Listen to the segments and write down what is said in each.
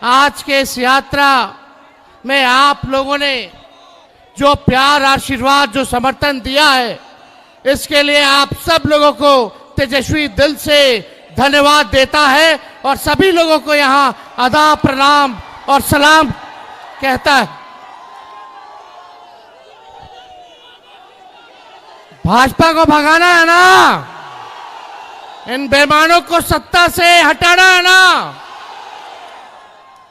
आज के इस यात्रा में आप लोगों ने जो प्यार, आशीर्वाद, जो समर्थन दिया है, इसके लिए आप सब लोगों को तेजस्वी दिल से धन्यवाद देता है और सभी लोगों को यहां आदाब, प्रणाम और सलाम कहता है। भाजपा को भगाना है ना, इन बेईमानों को सत्ता से हटाना है ना।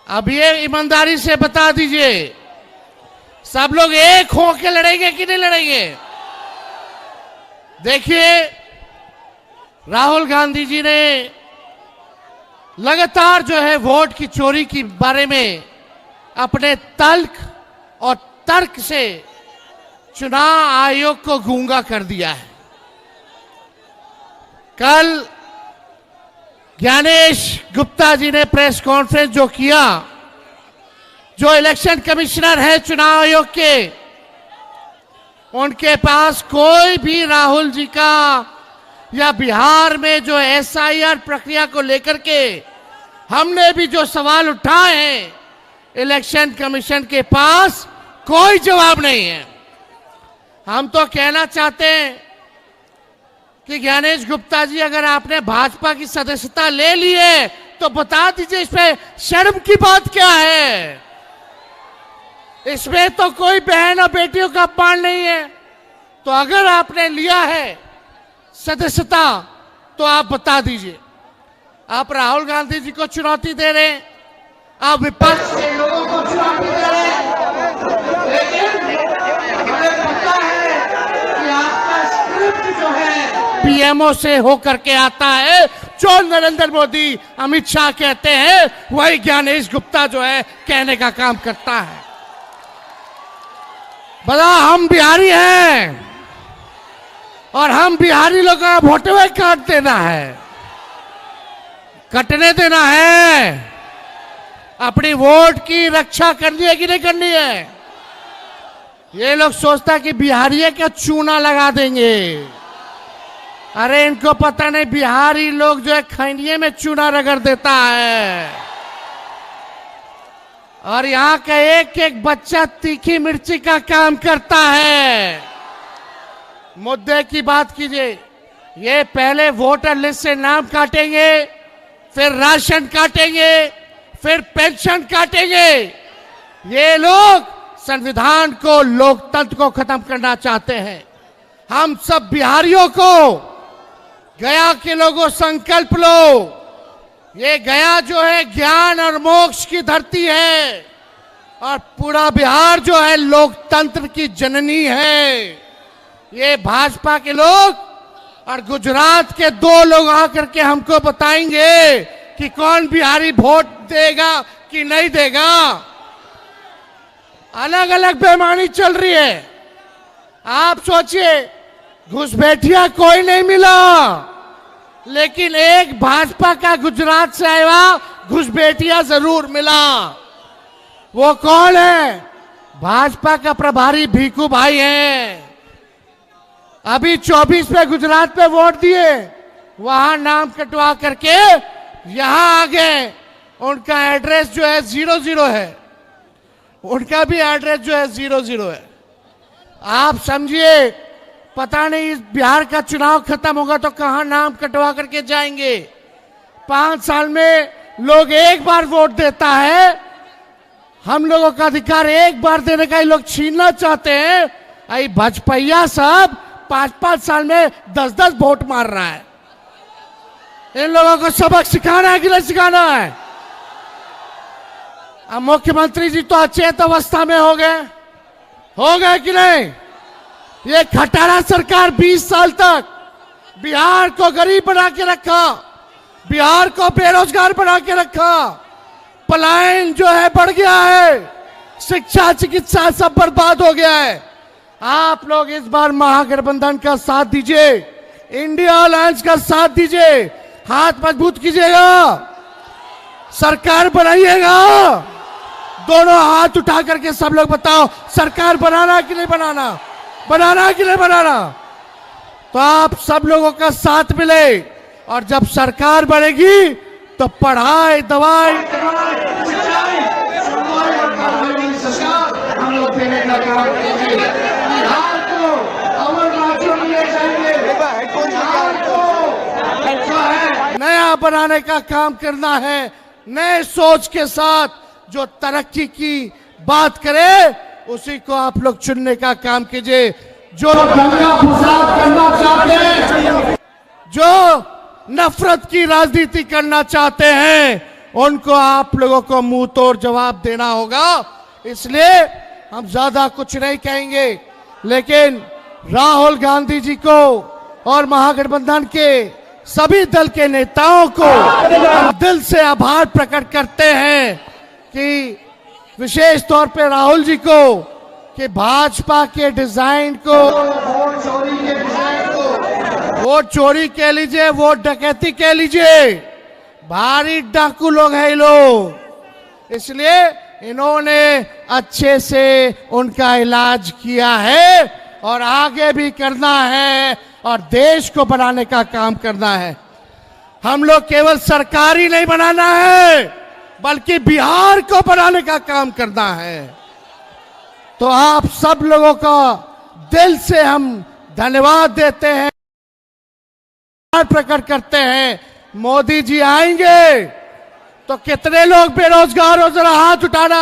अब ये ईमानदारी से बता दीजिए, सब लोग एक होकर लड़ेंगे कि नहीं लड़ेंगे? देखिए, राहुल गांधी जी ने लगातार जो है वोट की चोरी के बारे में अपने तल्ख और तर्क से चुनाव आयोग को गूंगा कर दिया है। कल ज्ञानेश गुप्ता जी ने प्रेस कॉन्फ्रेंस जो किया, जो इलेक्शन कमिश्नर है चुनाव आयोग के, उनके पास कोई भी राहुल जी का या बिहार में जो एसआईआर प्रक्रिया को लेकर के हमने भी जो सवाल उठाए हैं, इलेक्शन कमीशन के पास कोई जवाब नहीं है। हम तो कहना चाहते हैं कि ज्ञानेश गुप्ता जी, अगर आपने भाजपा की सदस्यता ले ली है तो बता दीजिए इसमें शर्म की बात क्या है? इसमें तो कोई बहन और बेटियों का अपमान नहीं है। तो अगर आपने लिया है सदस्यता तो आप बता दीजिए। आप राहुल गांधी जी को चुनौती दे रहे हैं, आप विपक्ष के लोगों को चुनौती दे रहे हैं, लेकिन हमें पता है कि आपका स्क्रिप्ट जो है पीएमओ से होकर के आता है। जो नरेंद्र मोदी, अमित शाह कहते हैं, वही ज्ञानेश गुप्ता जो है कहने का काम करता है। बड़ा हम बिहारी हैं और हम बिहारी लोगों का वोटवे काट देना है, कटने देना है। अपनी वोट की रक्षा करनी है कि नहीं करनी है? ये लोग सोचता कि बिहारी का चूना लगा देंगे। अरे इनको पता नहीं, बिहारी लोग जो है खैनिये में चूना रगड़ देता है और यहाँ का एक एक बच्चा तीखी मिर्ची का काम करता है। मुद्दे की बात कीजिए। ये पहले वोटर लिस्ट से नाम काटेंगे, फिर राशन काटेंगे, फिर पेंशन काटेंगे। ये लोग संविधान को, लोकतंत्र को खत्म करना चाहते हैं। हम सब बिहारियों को, गया के लोगों, संकल्प लो। ये गया जो है ज्ञान और मोक्ष की धरती है और पूरा बिहार जो है लोकतंत्र की जननी है। ये भाजपा के लोग और गुजरात के दो लोग आकर के हमको बताएंगे कि कौन बिहारी वोट देगा कि नहीं देगा। अलग अलग बेईमानी चल रही है। आप सोचिए, घुसपैठिया कोई नहीं मिला, लेकिन एक भाजपा का गुजरात से आया घुसपैठिया जरूर मिला। वो कौन है? भाजपा का प्रभारी भीखू भाई हैं। अभी 24 पे गुजरात पे वोट दिए, वहां नाम कटवा करके यहां आ गए। उनका एड्रेस जो है 00 है, उनका भी एड्रेस जो है 00 है। आप समझिए, पता नहीं इस बिहार का चुनाव खत्म होगा तो कहां नाम कटवा करके जाएंगे। 5 साल में लोग एक बार वोट देता है। हम लोगों का अधिकार एक बार देने का ये लोग छीनना चाहते हैं। आई भाजपा सब 5-5 साल में 10-10 वोट मार रहा है। इन लोगों को सबक सिखाना है कि नहीं सिखाना है? अब मुख्यमंत्री जी तो अचेत अवस्था में हो गए कि नहीं? ये खटारा सरकार 20 साल तक बिहार को गरीब बना के रखा, बिहार को बेरोजगार बना के रखा। पलायन जो है बढ़ गया है, शिक्षा, चिकित्सा सब बर्बाद हो गया है। आप लोग इस बार महागठबंधन का साथ दीजिए, इंडिया अलायंस का साथ दीजिए, हाथ मजबूत कीजिएगा, सरकार बनाइएगा। दोनों हाथ उठा करके सब लोग बताओ, सरकार बनाना कि नहीं बनाना, बनाना कि नहीं बनाना? तो आप सब लोगों का साथ मिले और जब सरकार बनेगी तो पढ़ाई, दवाई, वोट देने का काम कीजिए। बिहार को अमर राज्य में ले जाइए। बिहार को जो है नया बनाने का काम करना है। नए सोच के साथ जो तरक्की की बात करे उसी को आप लोग चुनने का काम कीजिए। जो दंगा फसाद करना चाहते हैं, जो नफरत की राजनीति करना चाहते हैं, उनको आप लोगों को मुंह तोड़ जवाब देना होगा। इसलिए हम ज्यादा कुछ नहीं कहेंगे, लेकिन राहुल गांधी जी को और महागठबंधन के सभी दल के नेताओं को हम दिल से आभार प्रकट करते हैं कि विशेष तौर पे राहुल जी को कि भाजपा के डिजाइन को, वोट चोरी कह लीजिए, वोट डकैती कह लीजिए, भारी डाकू लोग हैं ये लोग। इसलिए इन्होंने अच्छे से उनका इलाज किया है और आगे भी करना है और देश को बनाने का काम करना है। हम लोग केवल सरकारी नहीं बनाना है, बल्कि बिहार को बनाने का काम करना है। तो आप सब लोगों का दिल से हम धन्यवाद देते हैं, प्रकट करते हैं। मोदी जी आएंगे तो कितने लोग बेरोजगार हो, जरा हाथ उठाना।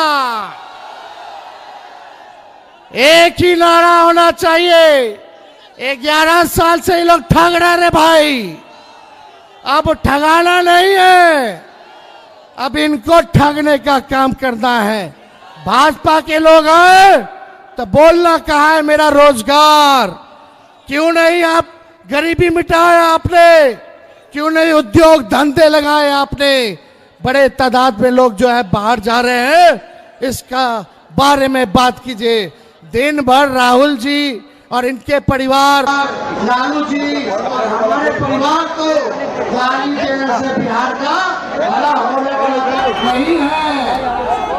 एक ही नारा होना चाहिए। 11 साल से ये लोग ठग रहे भाई, अब ठगाना नहीं है, अब इनको ठगने का काम करना है। भाजपा के लोग आए तो बोलना कहा है मेरा रोजगार, क्यों नहीं आप गरीबी मिटाए आपने, क्यों नहीं उद्योग धंधे लगाए आपने। बड़े तादाद में लोग जो है बाहर जा रहे हैं, इसका बारे में बात कीजिए। दिन भर राहुल जी और इनके परिवार, लालू जी और हमारे परिवार को गाली देने से बिहार का भला होने वाला नहीं है।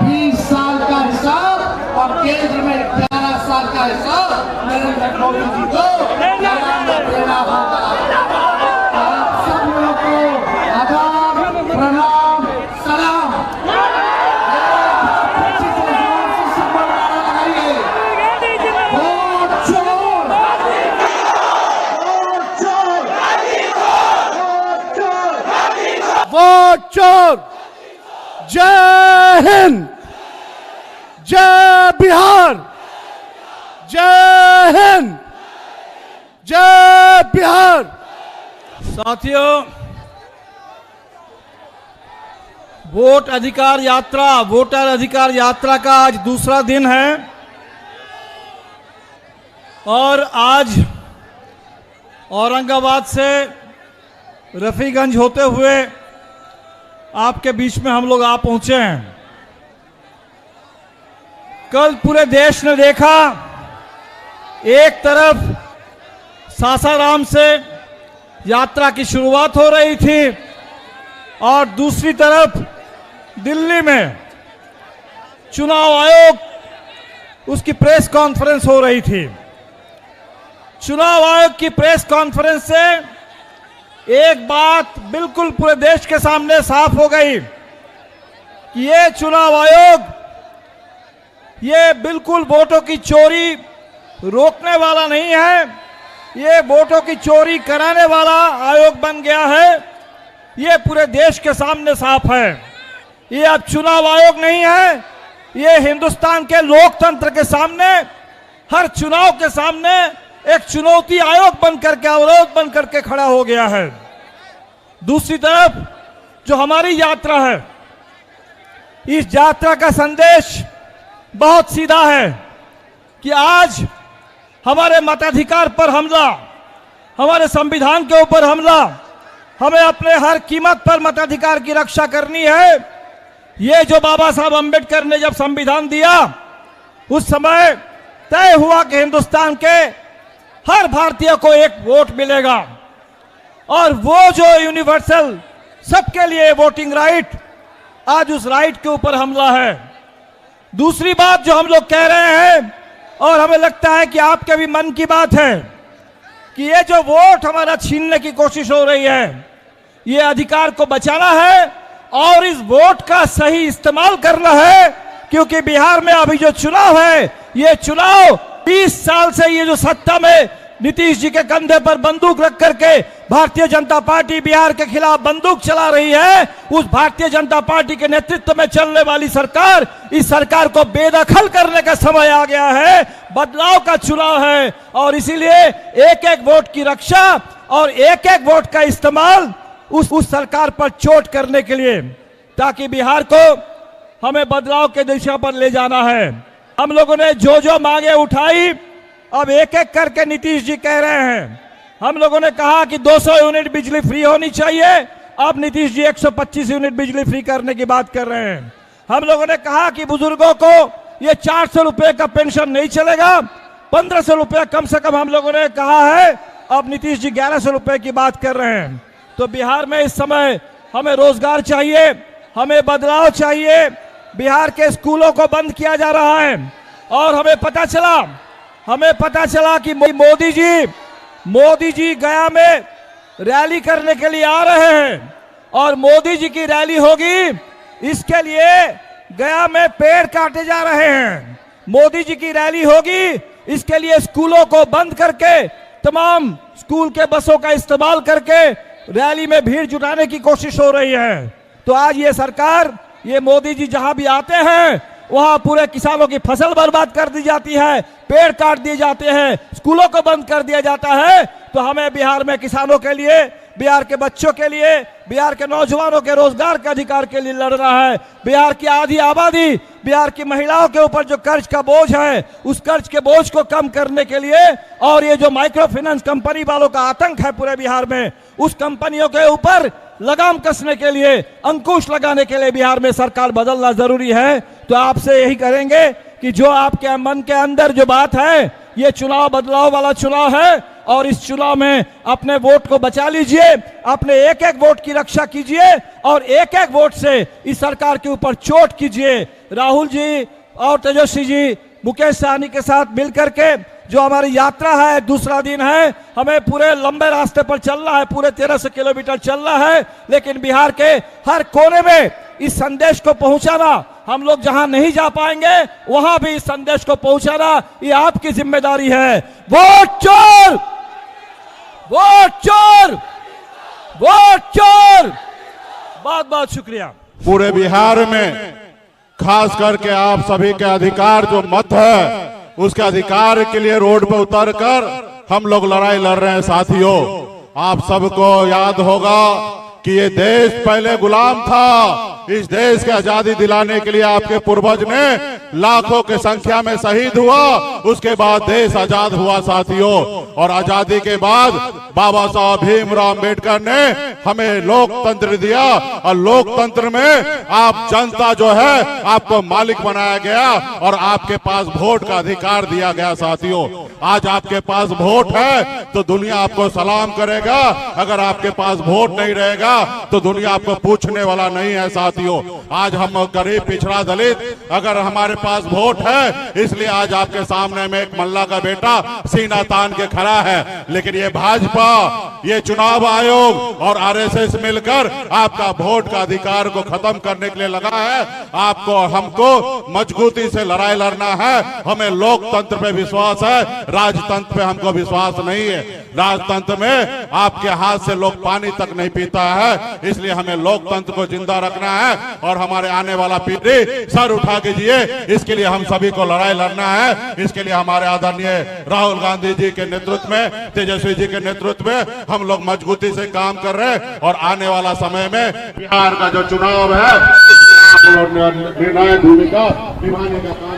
20 साल का हिसाब और केंद्र में 11 साल का हिसाब नरेंद्र मोदी जी को देना होगा। आप सब लोगों को आदाब, प्रणाम, सलाम। वोट चोर। जय हिंद, जय बिहार, जय हिंद, जय बिहार। साथियों, वोट अधिकार यात्रा, वोटर अधिकार यात्रा का आज दूसरा दिन है और आज औरंगाबाद से रफीगंज होते हुए आपके बीच में हम लोग आ पहुंचे हैं। कल पूरे देश ने देखा, एक तरफ सासाराम से यात्रा की शुरुआत हो रही थी और दूसरी तरफ दिल्ली में चुनाव आयोग उसकी प्रेस कॉन्फ्रेंस हो रही थी। चुनाव आयोग की प्रेस कॉन्फ्रेंस से एक बात बिल्कुल पूरे देश के सामने साफ हो गई कि ये चुनाव आयोग ये बिल्कुल वोटों की चोरी रोकने वाला नहीं है, ये वोटों की चोरी कराने वाला आयोग बन गया है। ये पूरे देश के सामने साफ है। ये अब चुनाव आयोग नहीं है, ये हिंदुस्तान के लोकतंत्र के सामने, हर चुनाव के सामने एक चुनौती आयोग बनकर के, अवरोध बनकर के खड़ा हो गया है। दूसरी तरफ जो हमारी यात्रा है, इस यात्रा का संदेश बहुत सीधा है कि आज हमारे मताधिकार पर हमला, हमारे संविधान के ऊपर हमला, हमें अपने हर कीमत पर मताधिकार की रक्षा करनी है। ये जो बाबा साहब अंबेडकर ने जब संविधान दिया, उस समय तय हुआ कि हिंदुस्तान के हर भारतीय को एक वोट मिलेगा और वो जो यूनिवर्सल सबके लिए वोटिंग राइट, आज उस राइट के ऊपर हमला है। दूसरी बात जो हम लोग कह रहे हैं और हमें लगता है कि आपके भी मन की बात है कि ये जो वोट हमारा छीनने की कोशिश हो रही है, ये अधिकार को बचाना है और इस वोट का सही इस्तेमाल करना है क्योंकि बिहार में अभी जो चुनाव है, ये चुनाव 20 साल से ये जो सत्ता में नीतीश जी के कंधे पर बंदूक रख करके भारतीय जनता पार्टी बिहार के खिलाफ बंदूक चला रही है, उस भारतीय जनता पार्टी के नेतृत्व में चलने वाली सरकार, इस सरकार को बेदखल करने का समय आ गया है। बदलाव का चुनाव है और इसीलिए एक एक वोट की रक्षा और एक एक वोट का इस्तेमाल उस सरकार पर चोट करने के लिए, ताकि बिहार को हमें बदलाव के दिशा पर ले जाना है। हम लोगों ने जो जो मांगे उठाई, अब एक एक करके नीतीश जी कह रहे हैं। हम लोगों ने कहा कि 200 यूनिट बिजली फ्री होनी चाहिए, अब नीतीश जी 125 यूनिट बिजली फ्री करने की बात कर रहे हैं। हम लोगों ने कहा कि बुजुर्गों को ये 400 रुपए का पेंशन नहीं चलेगा, 1500 रुपए कम से कम हम लोगों ने कहा है, अब नीतीश जी 1100 रुपए की बात कर रहे हैं। तो बिहार में इस समय हमें रोजगार चाहिए, हमें बदलाव चाहिए। बिहार के स्कूलों को बंद किया जा रहा है और हमें पता चला कि मोदी जी गया में रैली करने के लिए आ रहे हैं और मोदी जी की रैली होगी, इसके लिए गया में पेड़ काटे जा रहे हैं। मोदी जी की रैली होगी, इसके लिए स्कूलों को बंद करके तमाम स्कूल के बसों का इस्तेमाल करके रैली में भीड़ जुटाने की कोशिश हो रही है। तो आज ये सरकार, ये मोदी जी जहां भी आते हैं वहां पूरे किसानों की फसल बर्बाद कर दी जाती है, पेड़ काट दिए जाते हैं, स्कूलों को बंद कर दिया जाता है। तो हमें बिहार में किसानों के लिए, बिहार के बच्चों के लिए, बिहार के नौजवानों के रोजगार के अधिकार के लिए लड़ना है। बिहार की आधी आबादी, बिहार की महिलाओं के ऊपर जो कर्ज का बोझ है, उस कर्ज के बोझ को कम करने के लिए और ये जो माइक्रो फाइनेंस कंपनी वालों का आतंक है पूरे बिहार में, उस कंपनियों के ऊपर लगाम कसने के लिए, अंकुश लगाने के लिए बिहार में सरकार बदलना जरूरी है। तो आपसे यही करेंगे कि जो आपके मन के अंदर जो बात है, ये चुनाव बदलाव वाला चुनाव है और इस चुनाव में अपने वोट को बचा लीजिए, अपने एक एक वोट की रक्षा कीजिए और एक एक वोट से इस सरकार के ऊपर चोट कीजिए। राहुल जी और तेजस्वी जी, मुकेश सहनी के साथ मिलकर के जो हमारी यात्रा है, दूसरा दिन है, हमें पूरे लंबे रास्ते पर चलना है, पूरे 1300 किलोमीटर चलना है, लेकिन बिहार के हर कोने में इस संदेश को पहुंचाना, हम लोग जहां नहीं जा पाएंगे वहां भी इस संदेश को पहुंचाना, ये आपकी जिम्मेदारी है। वोट चोर, वोट चोर, वोट चोर। बहुत बहुत शुक्रिया। पूरे बिहार में खास करके आप सभी के अधिकार जो मत है, उसके अधिकार के लिए रोड पर उतरकर हम लोग लड़ाई लड़ रहे हैं। साथियों, आप सबको याद होगा कि ये देश पहले गुलाम था। इस देश के आजादी दिलाने के लिए आपके पूर्वज ने लाखों की संख्या में शहीद हुआ, उसके बाद देश आजाद हुआ साथियों। और आजादी के बाद बाबा साहब भीमराव अम्बेडकर ने हमें लोकतंत्र दिया और लोकतंत्र में आप जनता जो है आपको मालिक बनाया गया और आपके पास वोट का अधिकार दिया गया साथियों। आज आपके पास वोट है तो दुनिया आपको सलाम करेगा, अगर आपके पास वोट नहीं रहेगा तो दुनिया आपको पूछने वाला नहीं है साथियों। आज हम गरीब पिछड़ा दलित, अगर हमारे पास वोट है, इसलिए आज आपके सामने में एक मल्ला का बेटा सीना तान के खड़ा है। लेकिन ये भाजपा, ये चुनाव आयोग और आरएसएस मिलकर आपका वोट का अधिकार को खत्म करने के लिए लगा है। आपको हमको मजबूती से लड़ाई लड़ना है। हमें लोकतंत्र पे विश्वास है, राजतंत्र पे हमको विश्वास नहीं है। राजतंत्र में आपके हाथ से लोग पानी तक नहीं पीता है, इसलिए हमें लोकतंत्र को जिंदा रखना है और हमारे आने वाला पीढ़ी सर उठा के जिए, इसके लिए हम सभी को लड़ाई लड़ना है। इसके लिए हमारे आदरणीय राहुल गांधी जी के नेतृत्व में, तेजस्वी जी के नेतृत्व में हम लोग मजबूती से काम कर रहे हैं और आने वाला समय में बिहार का जो चुनाव है, निर्णायक भूमिका निभाने का काम